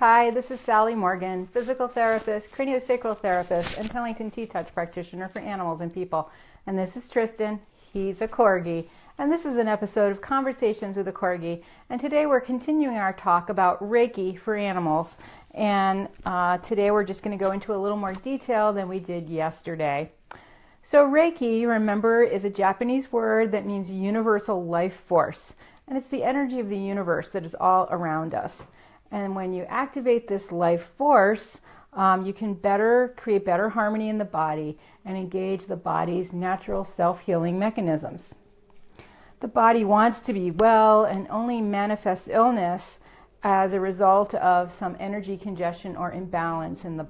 Hi, this is Sally Morgan, physical therapist, craniosacral therapist, and Pellington T-Touch practitioner for animals and people. And this is Tristan. He's a Corgi. And this is an episode of Conversations with a Corgi. And today we're continuing our talk about Reiki for animals. And today we're just going to go into a little more detail than we did yesterday. So Reiki, remember, is a Japanese word that means universal life force. And it's the energy of the universe that is all around us. And when you activate this life force, you can create better harmony in the body and engage the body's natural self-healing mechanisms. The body wants to be well and only manifests illness as a result of some energy congestion or imbalance in the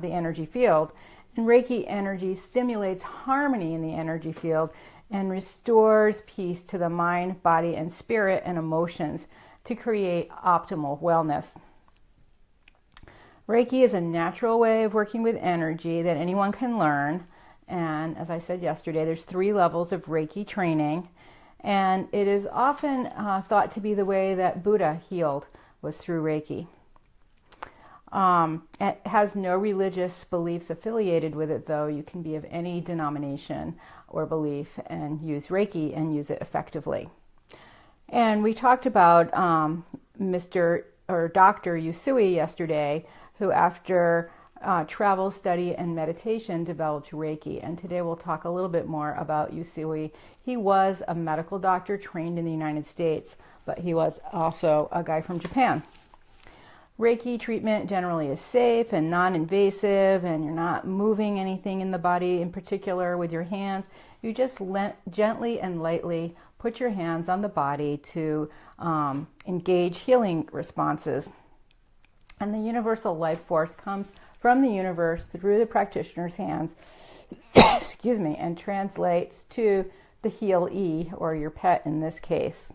energy field. And Reiki energy stimulates harmony in the energy field and restores peace to the mind, body, and spirit and emotions to create optimal wellness. Reiki is a natural way of working with energy that anyone can learn. And as I said yesterday, there's 3 levels of Reiki training. And it is often thought to be the way that Buddha healed was through Reiki. It has no religious beliefs affiliated with it, though. You can be of any denomination or belief and use Reiki and use it effectively. And we talked about Dr. Usui yesterday, who after travel, study, and meditation developed Reiki. And today we'll talk a little bit more about Usui. He was a medical doctor trained in the United States, but he was also a guy from Japan. Reiki treatment generally is safe and non-invasive, and you're not moving anything in the body in particular with your hands. You just gently and lightly put your hands on the body to engage healing responses. And the universal life force comes from the universe through the practitioner's hands, excuse me, and translates to the healee, or your pet in this case.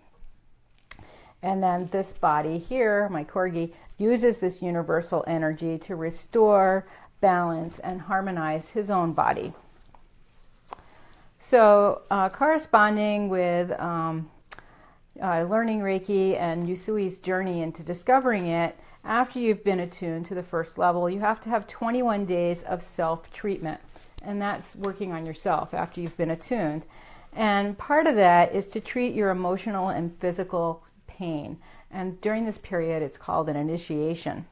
And then this body here, my Corgi, uses this universal energy to restore, balance, and harmonize his own body. So corresponding with learning Reiki and Usui's journey into discovering it, after you've been attuned to the first level, you have to have 21 days of self-treatment. And that's working on yourself after you've been attuned. And part of that is to treat your emotional and physical pain. And during this period, it's called an initiation.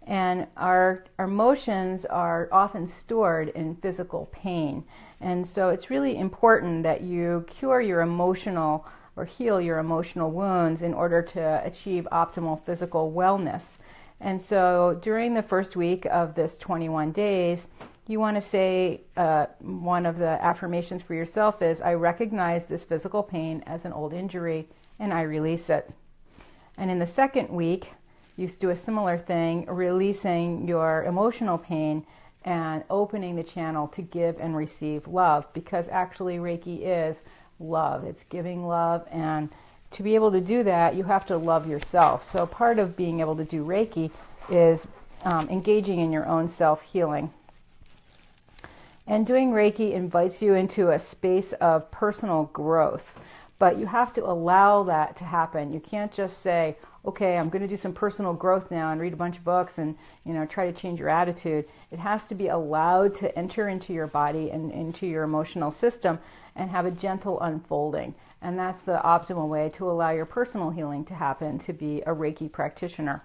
And our emotions are often stored in physical pain. And so it's really important that you cure your emotional or heal your emotional wounds in order to achieve optimal physical wellness. And so during the first week of this 21 days, you want to say one of the affirmations for yourself is, I recognize this physical pain as an old injury and I release it. And in the second week, you do a similar thing, releasing your emotional pain and opening the channel to give and receive love, because actually Reiki is love. It's giving love, and to be able to do that, you have to love yourself. So part of being able to do Reiki is engaging in your own self-healing. And doing Reiki invites you into a space of personal growth. But you have to allow that to happen. You can't just say, okay, I'm going to do some personal growth now and read a bunch of books and try to change your attitude. It has to be allowed to enter into your body and into your emotional system and have a gentle unfolding. And that's the optimal way to allow your personal healing to happen, to be a Reiki practitioner.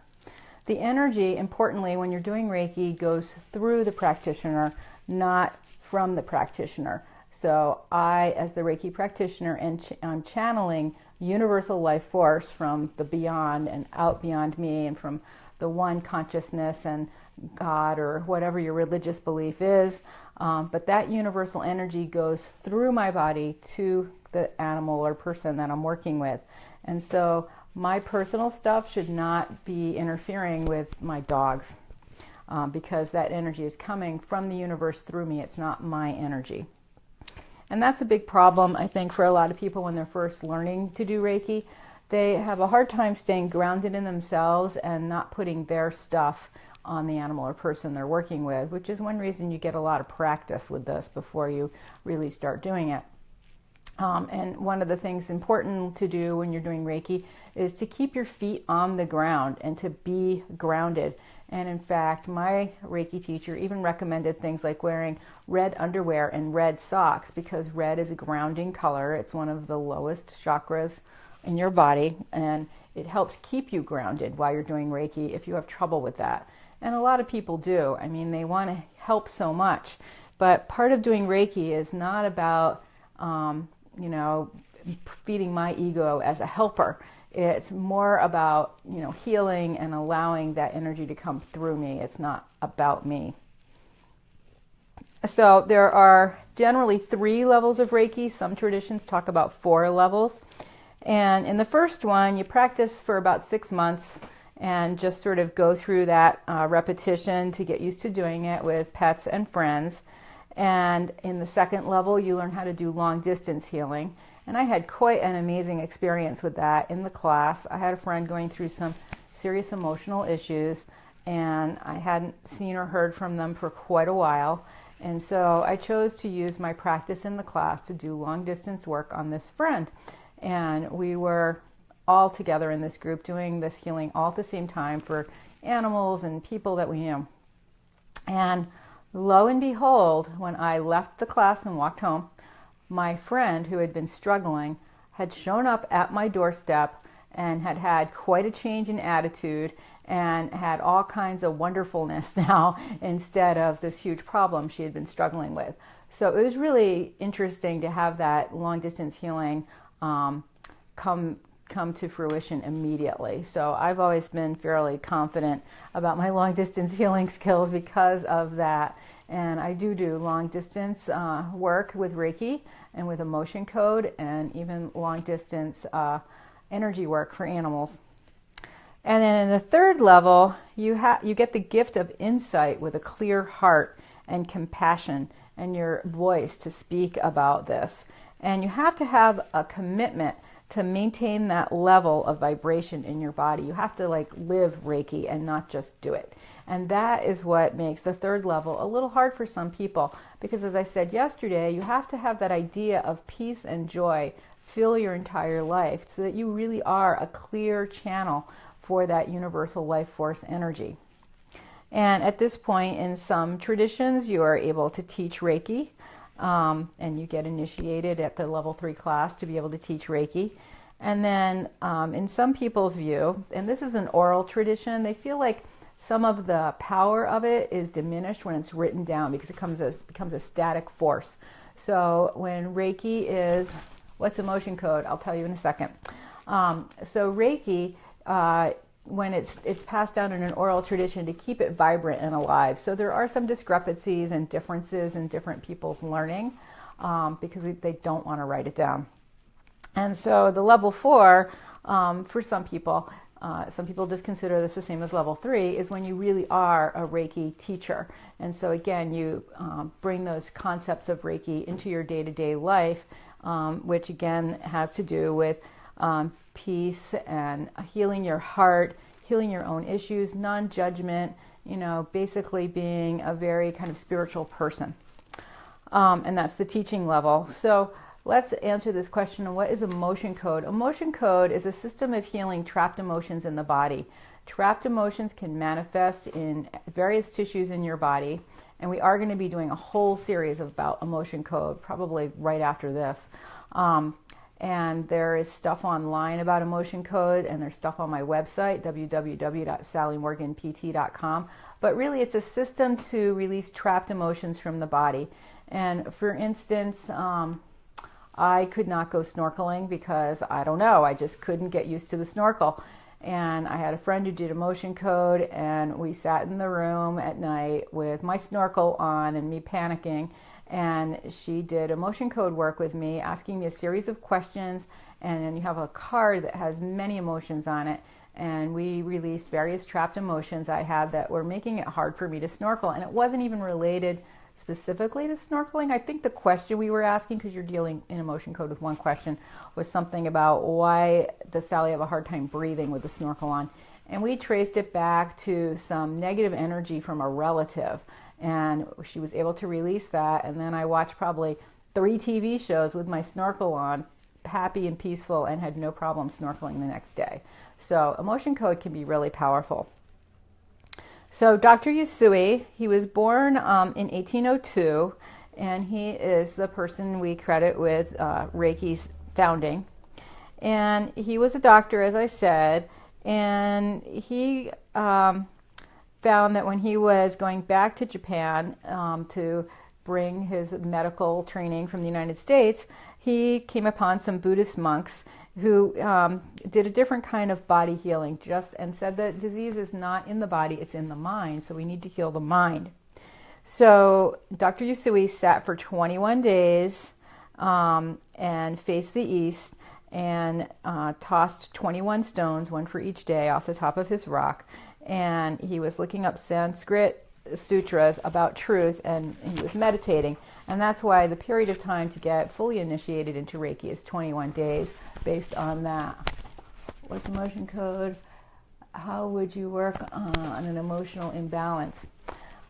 The energy, importantly, when you're doing Reiki, goes through the practitioner, not from the practitioner. So I, as the Reiki practitioner, am channeling universal life force from the beyond and out beyond me, and from the one consciousness and God or whatever your religious belief is. But that universal energy goes through my body to the animal or person that I'm working with. And so my personal stuff should not be interfering with my dogs, because that energy is coming from the universe through me. It's not my energy. And that's a big problem, I think, for a lot of people when they're first learning to do Reiki. They have a hard time staying grounded in themselves and not putting their stuff on the animal or person they're working with, which is one reason you get a lot of practice with this before you really start doing it. And one of the things important to do when you're doing Reiki is to keep your feet on the ground and to be grounded. And in fact, my Reiki teacher even recommended things like wearing red underwear and red socks, because red is a grounding color. It's one of the lowest chakras in your body, and it helps keep you grounded while you're doing Reiki if you have trouble with that. And a lot of people do. I mean, they want to help so much. But part of doing Reiki is not about feeding my ego as a helper. It's more about, healing and allowing that energy to come through me. It's not about me. So there are generally 3 levels of Reiki. Some traditions talk about 4 levels. And in the first one, you practice for about 6 months and just sort of go through that repetition to get used to doing it with pets and friends. And in the second level, you learn how to do long distance healing. And I had quite an amazing experience with that in the class. I had a friend going through some serious emotional issues, and I hadn't seen or heard from them for quite a while. And so I chose to use my practice in the class to do long distance work on this friend. And we were all together in this group doing this healing all at the same time for animals and people that we knew. And lo and behold, when I left the class and walked home, my friend who had been struggling had shown up at my doorstep and had had quite a change in attitude and had all kinds of wonderfulness now instead of this huge problem she had been struggling with. So it was really interesting to have that long distance healing come to fruition immediately. So I've always been fairly confident about my long distance healing skills because of that. And I do long distance work with Reiki and with emotion code, and even long distance energy work for animals. And then in the third level, you get the gift of insight with a clear heart and compassion and your voice to speak about this. And you have to have a commitment to maintain that level of vibration in your body. You have to live Reiki and not just do it. And that is what makes the third level a little hard for some people, because as I said yesterday, you have to have that idea of peace and joy fill your entire life so that you really are a clear channel for that universal life force energy. And at this point in some traditions, you are able to teach Reiki. And you get initiated at the level 3 class to be able to teach Reiki. And then in some people's view, and this is an oral tradition, they feel like some of the power of it is diminished when it's written down because it becomes a static force. So when Reiki is, what's emotion code? I'll tell you in a second. So Reiki, when it's passed down in an oral tradition to keep it vibrant and alive. So there are some discrepancies and differences in different people's learning because they don't want to write it down. And so the level 4, for some people just consider this the same as level 3, is when you really are a Reiki teacher. And so again, you bring those concepts of Reiki into your day-to-day life, which again has to do with peace and healing your heart, healing your own issues, non-judgment, basically being a very kind of spiritual person. And that's the teaching level. So let's answer this question of what is emotion code. Emotion code is a system of healing trapped emotions in the body. Trapped emotions can manifest in various tissues in your body. And we are going to be doing a whole series about emotion code, probably right after this. And there is stuff online about emotion code, and there's stuff on my website, www.sallymorganpt.com. But really, it's a system to release trapped emotions from the body. And for instance, I could not go snorkeling because, I don't know, I just couldn't get used to the snorkel. And I had a friend who did emotion code, and we sat in the room at night with my snorkel on and me panicking. And she did emotion code work with me, asking me a series of questions, and then you have a card that has many emotions on it, and we released various trapped emotions I had that were making it hard for me to snorkel. And it wasn't even related specifically to snorkeling. I think the question we were asking, because you're dealing in emotion code with one question, was something about why does Sally have a hard time breathing with the snorkel on? And we traced it back to some negative energy from a relative. And she was able to release that. And then I watched probably 3 TV shows with my snorkel on, happy and peaceful, and had no problem snorkeling the next day. So emotion code can be really powerful. So Dr. Usui, he was born in 1802, and he is the person we credit with Reiki's founding. And he was a doctor, as I said, and he found that when he was going back to Japan to bring his medical training from the United States, he came upon some Buddhist monks who did a different kind of body healing, and said that disease is not in the body, it's in the mind, so we need to heal the mind. So Dr. Usui sat for 21 days and faced the east and tossed 21 stones, one for each day, off the top of his rock. And he was looking up Sanskrit sutras about truth, and he was meditating. And that's why the period of time to get fully initiated into Reiki is 21 days, based on that. What's emotion code? How would you work on an emotional imbalance?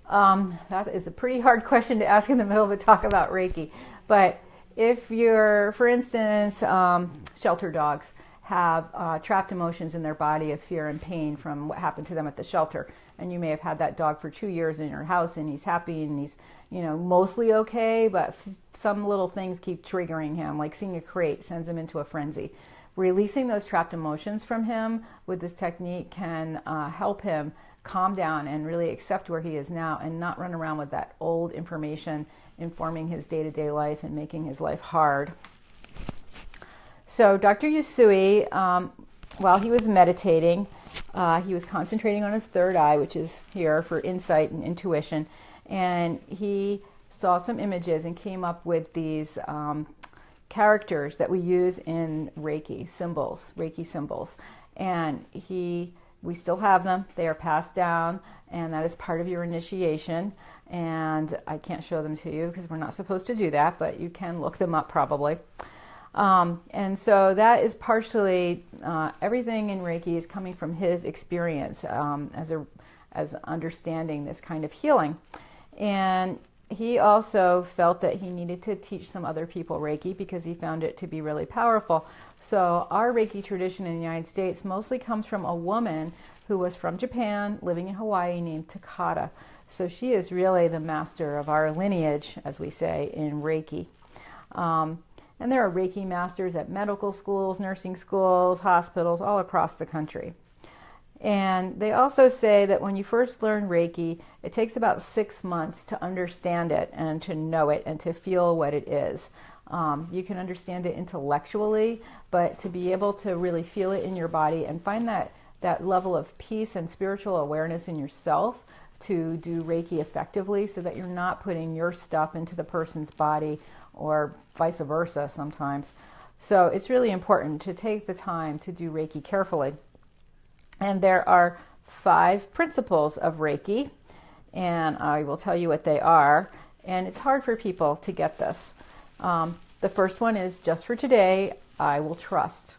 That is a pretty hard question to ask in the middle of a talk about Reiki. But if you're, for instance, shelter dogs have trapped emotions in their body of fear and pain from what happened to them at the shelter, and you may have had that dog for 2 years in your house, and he's happy and he's, mostly okay, but some little things keep triggering him, like seeing a crate sends him into a frenzy. Releasing those trapped emotions from him with this technique can help him calm down and really accept where he is now, and not run around with that old information informing his day-to-day life and making his life hard. So Dr. Usui, while he was meditating, he was concentrating on his third eye, which is here for insight and intuition, and he saw some images and came up with these characters that we use in Reiki symbols. And we still have them. They are passed down, and that is part of your initiation. And I can't show them to you because we're not supposed to do that, but you can look them up probably. And so that is partially, everything in Reiki is coming from his experience as understanding this kind of healing. And he also felt that he needed to teach some other people Reiki because he found it to be really powerful. So our Reiki tradition in the United States mostly comes from a woman who was from Japan, living in Hawaii, named Takata. So she is really the master of our lineage, as we say, in Reiki. And there are Reiki masters at medical schools, nursing schools, hospitals, all across the country. And they also say that when you first learn Reiki, it takes about 6 months to understand it and to know it and to feel what it is. You can understand it intellectually, but to be able to really feel it in your body and find that level of peace and spiritual awareness in yourself to do Reiki effectively, so that you're not putting your stuff into the person's body, or vice versa sometimes. So it's really important to take the time to do Reiki carefully. And there are 5 principles of Reiki, and I will tell you what they are. And it's hard for people to get this. The first one is, just for today, I will trust.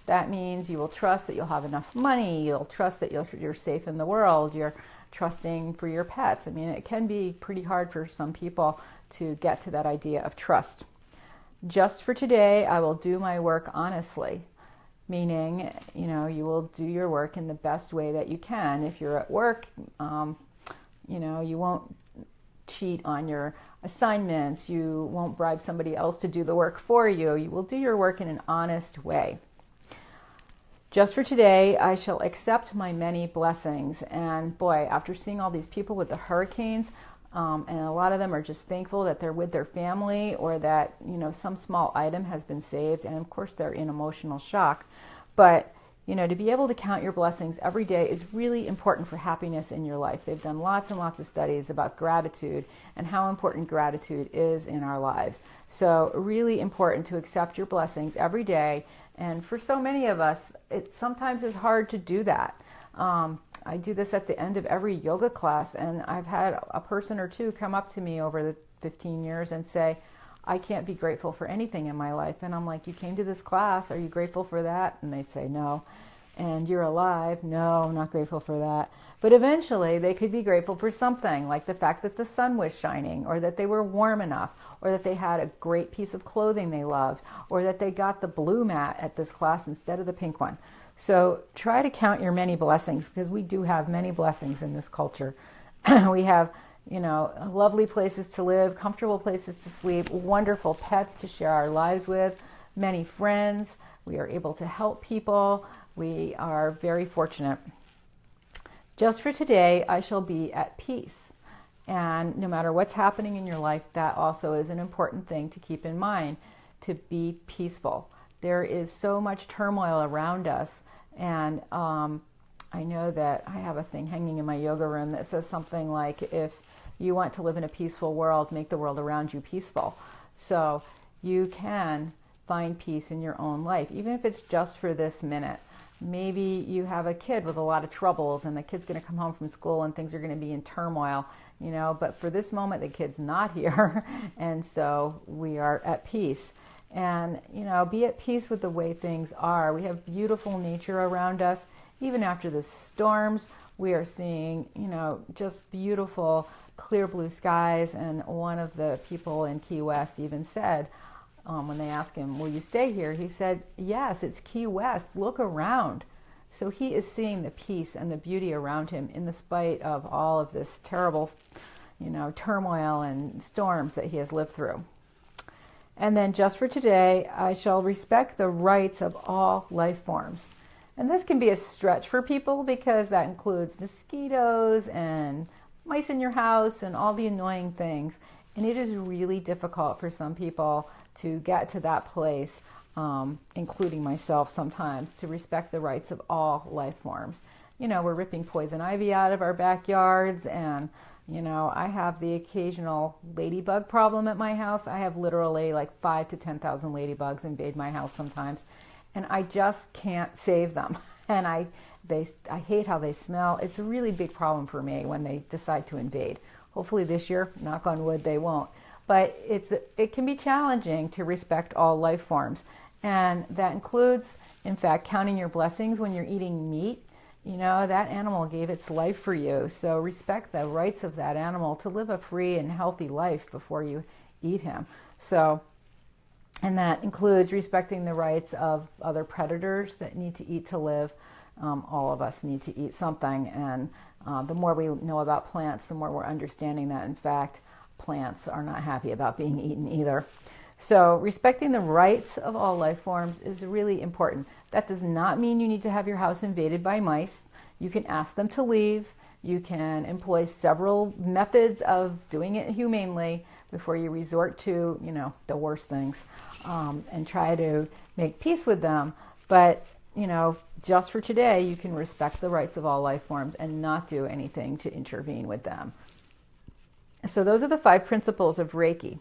That means you will trust that you'll have enough money, you'll trust that you're safe in the world, you're trusting for your pets. I mean, it can be pretty hard for some people to get to that idea of trust. Just for today, I will do my work honestly. Meaning, you will do your work in the best way that you can. If you're at work, you won't cheat on your assignments. You won't bribe somebody else to do the work for you. You will do your work in an honest way. Just for today, I shall accept my many blessings. And boy, after seeing all these people with the hurricanes, and a lot of them are just thankful that they're with their family, or that some small item has been saved, and of course they're in emotional shock. But to be able to count your blessings every day is really important for happiness in your life. They've done lots and lots of studies about gratitude and how important gratitude is in our lives. So really important to accept your blessings every day. And for so many of us, it sometimes is hard to do that. I do this at the end of every yoga class, and I've had a person or two come up to me over the 15 years and say, I can't be grateful for anything in my life. And I'm like, you came to this class, are you grateful for that? And they'd say no. and you're alive, no, I'm not grateful for that. But eventually they could be grateful for something, like the fact that the sun was shining, or that they were warm enough, or that they had a great piece of clothing they loved, or that they got the blue mat at this class instead of the pink one. So try to count your many blessings, because we do have many blessings in this culture. We have, lovely places to live, comfortable places to sleep, wonderful pets to share our lives with, many friends. We are able to help people. We are very fortunate. Just for today, I shall be at peace. And no matter what's happening in your life, that also is an important thing to keep in mind, to be peaceful. There is so much turmoil around us. And I know that I have a thing hanging in my yoga room that says something like, if you want to live in a peaceful world, make the world around you peaceful. So you can find peace in your own life, even if it's just for this minute. Maybe you have a kid with a lot of troubles and the kid's going to come home from school and things are going to be in turmoil, but for this moment the kid's not here and so we are at peace. And, be at peace with the way things are. We have beautiful nature around us. Even after the storms, we are seeing, just beautiful clear blue skies. And one of the people in Key West even said, when they asked him, will you stay here? He said, yes, it's Key West. Look around. So he is seeing the peace and the beauty around him in the spite of all of this terrible, turmoil and storms that he has lived through. And then just for today, I shall respect the rights of all life forms. And this can be a stretch for people because that includes mosquitoes and mice in your house and all the annoying things. And it is really difficult for some people to get to that place, including myself sometimes, to respect the rights of all life forms. We're ripping poison ivy out of our backyards, and I have the occasional ladybug problem at my house. I have literally like 5,000 to 10,000 ladybugs invade my house sometimes, and I just can't save them. And I hate how they smell. It's a really big problem for me when they decide to invade. Hopefully this year, knock on wood, they won't. But it can be challenging to respect all life forms. And that includes, in fact, counting your blessings when you're eating meat. That animal gave its life for you. So respect the rights of that animal to live a free and healthy life before you eat him. And that includes respecting the rights of other predators that need to eat to live. All of us need to eat something. And the more we know about plants, the more we're understanding that, in fact, plants are not happy about being eaten either. So respecting the rights of all life forms is really important. That does not mean you need to have your house invaded by mice. You can ask them to leave. You can employ several methods of doing it humanely before you resort to, the worst things, and try to make peace with them. But, just for today, you can respect the rights of all life forms and not do anything to intervene with them. So those are the 5 principles of Reiki.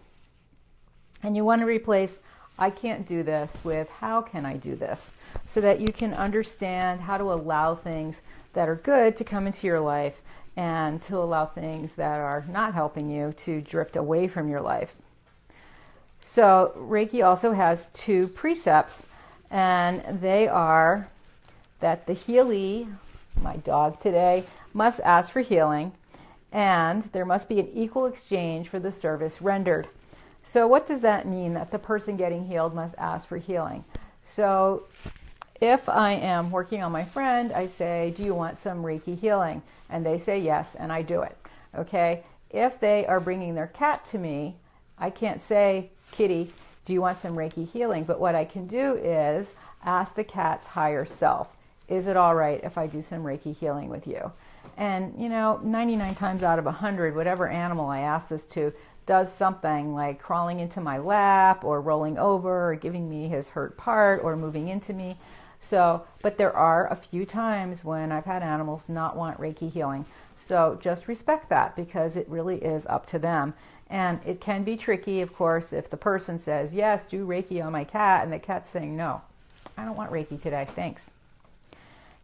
And you want to replace, I can't do this, with how can I do this? So that you can understand how to allow things that are good to come into your life and to allow things that are not helping you to drift away from your life. So Reiki also has 2 precepts, and they are that the healee, my dog today, must ask for healing, and there must be an equal exchange for the service rendered. So what does that mean, that the person getting healed must ask for healing? So if I am working on my friend, I say, do you want some Reiki healing? And they say yes, and I do it. Okay? If they are bringing their cat to me, I can't say, Kitty, do you want some Reiki healing? But what I can do is ask the cat's higher self, is it all right if I do some Reiki healing with you? And, 99 times out of 100, whatever animal I ask this to does something like crawling into my lap or rolling over or giving me his hurt part or moving into me. So, but there are a few times when I've had animals not want Reiki healing. So just respect that, because it really is up to them. And it can be tricky, of course, if the person says, yes, do Reiki on my cat, and the cat's saying, no, I don't want Reiki today, thanks.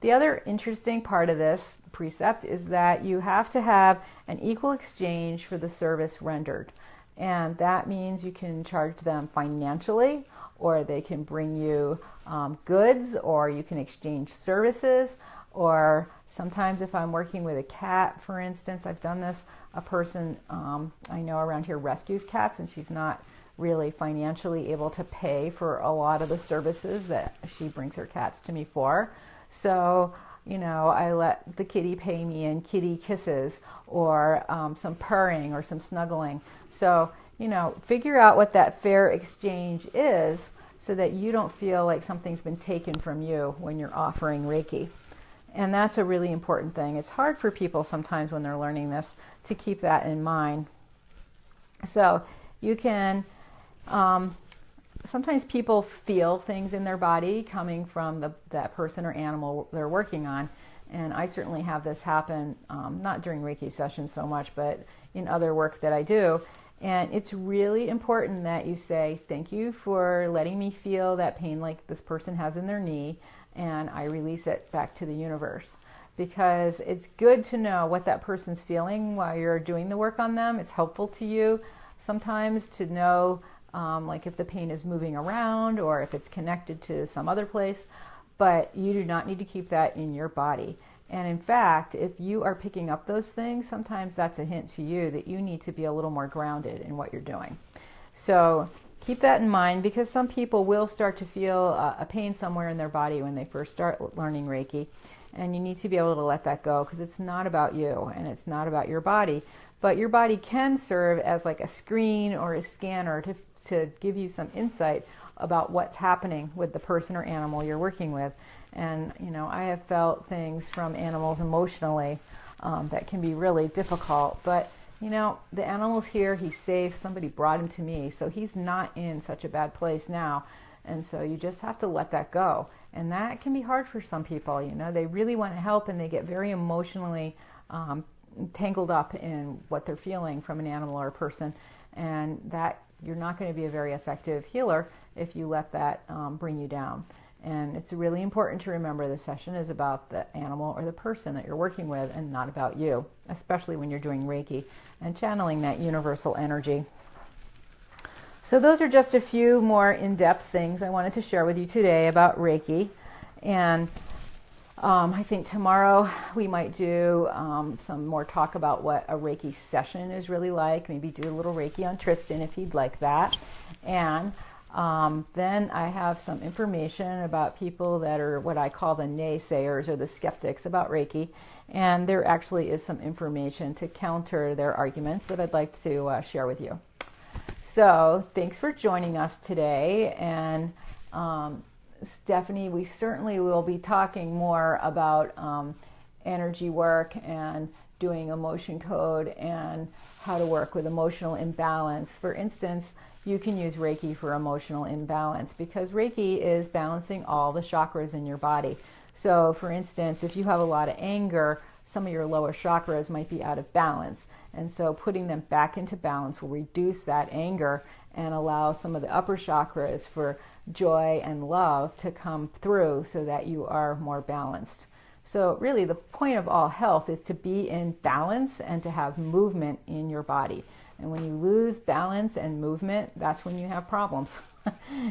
The other interesting part of this precept is that you have to have an equal exchange for the service rendered. And that means you can charge them financially, or they can bring you goods, or you can exchange services. Or sometimes if I'm working with a cat, for instance, I've done this, a person I know around here rescues cats, and she's not really financially able to pay for a lot of the services that she brings her cats to me for. So, you know, I let the kitty pay me in kitty kisses, or some purring or some snuggling. So, you know, figure out what that fair exchange is so that you don't feel like something's been taken from you when you're offering Reiki. And that's a really important thing. It's hard for people sometimes when they're learning this to keep that in mind. So you can, sometimes people feel things in their body coming from that person or animal they're working on. And I certainly have this happen, not during Reiki sessions so much, but in other work that I do. And it's really important that you say, thank you for letting me feel that pain like this person has in their knee, and I release it back to the universe. Because it's good to know what that person's feeling while you're doing the work on them. It's helpful to you sometimes to know like if the pain is moving around or if it's connected to some other place. But you do not need to keep that in your body. And in fact, if you are picking up those things, sometimes that's a hint to you that you need to be a little more grounded in what you're doing. So keep that in mind, because some people will start to feel a pain somewhere in their body when they first start learning Reiki. And you need to be able to let that go, because it's not about you and it's not about your body. But your body can serve as like a screen or a scanner to give you some insight about what's happening with the person or animal you're working with. And, you know, I have felt things from animals emotionally that can be really difficult. But, you know, the animal's here, he's safe, somebody brought him to me, so he's not in such a bad place now. And so you just have to let that go. And that can be hard for some people, you know. They really want to help, and they get very emotionally tangled up in what they're feeling from an animal or a person. And that you're not going to be a very effective healer if you let that bring you down. And it's really important to remember the session is about the animal or the person that you're working with and not about you, especially when you're doing Reiki and channeling that universal energy. So those are just a few more in-depth things I wanted to share with you today about Reiki. And I think tomorrow we might do some more talk about what a Reiki session is really like. Maybe do a little Reiki on Tristan if he'd like that. And then I have some information about people that are what I call the naysayers or the skeptics about Reiki. And there actually is some information to counter their arguments that I'd like to share with you. So thanks for joining us today. And Stephanie, we certainly will be talking more about energy work and doing emotion code and how to work with emotional imbalance. For instance, you can use Reiki for emotional imbalance because Reiki is balancing all the chakras in your body. So for instance, if you have a lot of anger, some of your lower chakras might be out of balance. And so putting them back into balance will reduce that anger and allow some of the upper chakras for joy and love to come through so that you are more balanced. So really the point of all health is to be in balance and to have movement in your body. And when you lose balance and movement, that's when you have problems.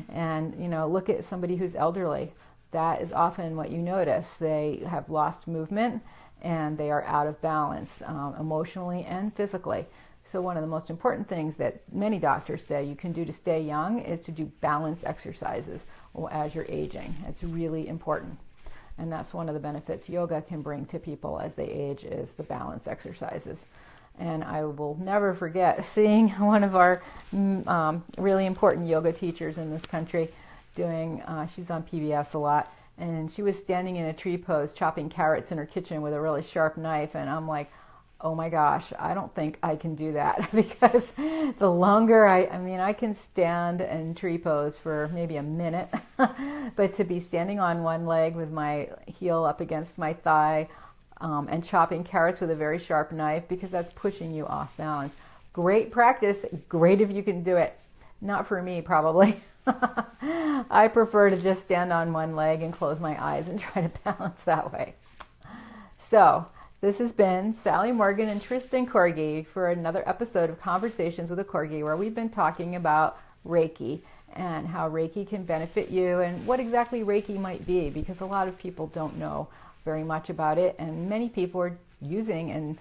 And, you know, look at somebody who's elderly. That is often what you notice. They have lost movement and they are out of balance emotionally and physically. So one of the most important things that many doctors say you can do to stay young is to do balance exercises as you're aging. It's really important. And that's one of the benefits yoga can bring to people as they age is the balance exercises. And I will never forget seeing one of our really important yoga teachers in this country doing, she's on PBS a lot, and she was standing in a tree pose chopping carrots in her kitchen with a really sharp knife, and I'm like, oh my gosh, I don't think I can do that because the longer I can stand in tree pose for maybe a minute, but to be standing on one leg with my heel up against my thigh and chopping carrots with a very sharp knife, because that's pushing you off balance. Great practice, great if you can do it. Not for me, probably. I prefer to just stand on one leg and close my eyes and try to balance that way. So, This has been Sally Morgan and Tristan Corgi for another episode of Conversations with a Corgi, where we've been talking about Reiki and how Reiki can benefit you and what exactly Reiki might be, because a lot of people don't know very much about it, and many people are using and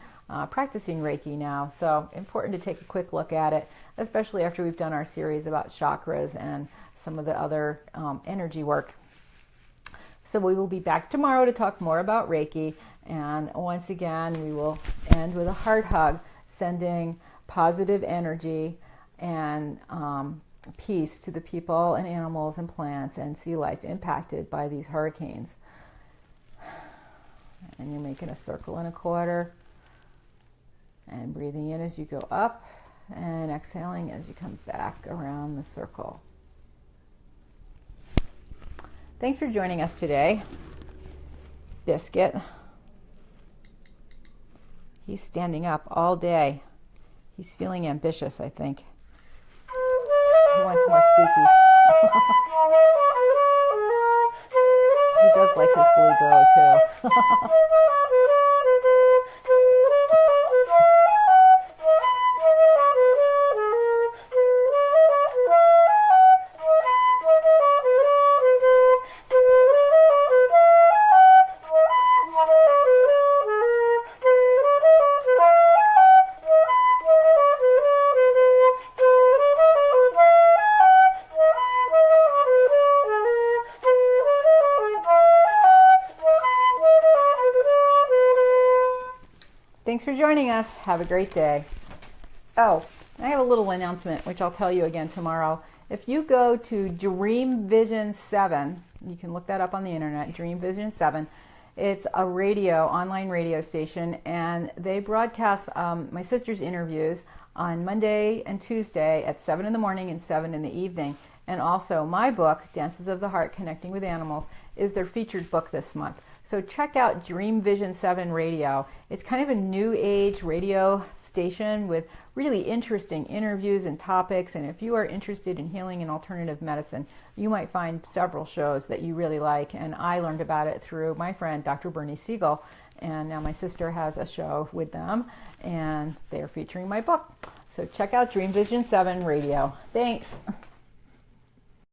practicing Reiki now. So important to take a quick look at it, especially after we've done our series about chakras and some of the other energy work. So we will be back tomorrow to talk more about Reiki. And once again, we will end with a heart hug, sending positive energy and peace to the people and animals and plants and sea life impacted by these hurricanes. And you're making a circle and a quarter, and breathing in as you go up and exhaling as you come back around the circle. Thanks for joining us today, Biscuit. He's standing up all day. He's feeling ambitious, I think. He wants more squeakies. He does like his blue bow, too. Thanks for joining us. Have a great day. Oh, I have a little announcement, which I'll tell you again tomorrow. If you go to Dream Vision 7, you can look that up on the internet, Dream Vision 7. It's a online radio station, and they broadcast my sister's interviews on Monday and Tuesday at 7 in the morning and 7 in the evening. And also my book, Dances of the Heart, Connecting with Animals, is their featured book this month. So check out Dream Vision 7 Radio. It's kind of a new age radio station with really interesting interviews and topics. And if you are interested in healing and alternative medicine, you might find several shows that you really like. And I learned about it through my friend, Dr. Bernie Siegel. And now my sister has a show with them, and they're featuring my book. So check out Dream Vision 7 Radio. Thanks.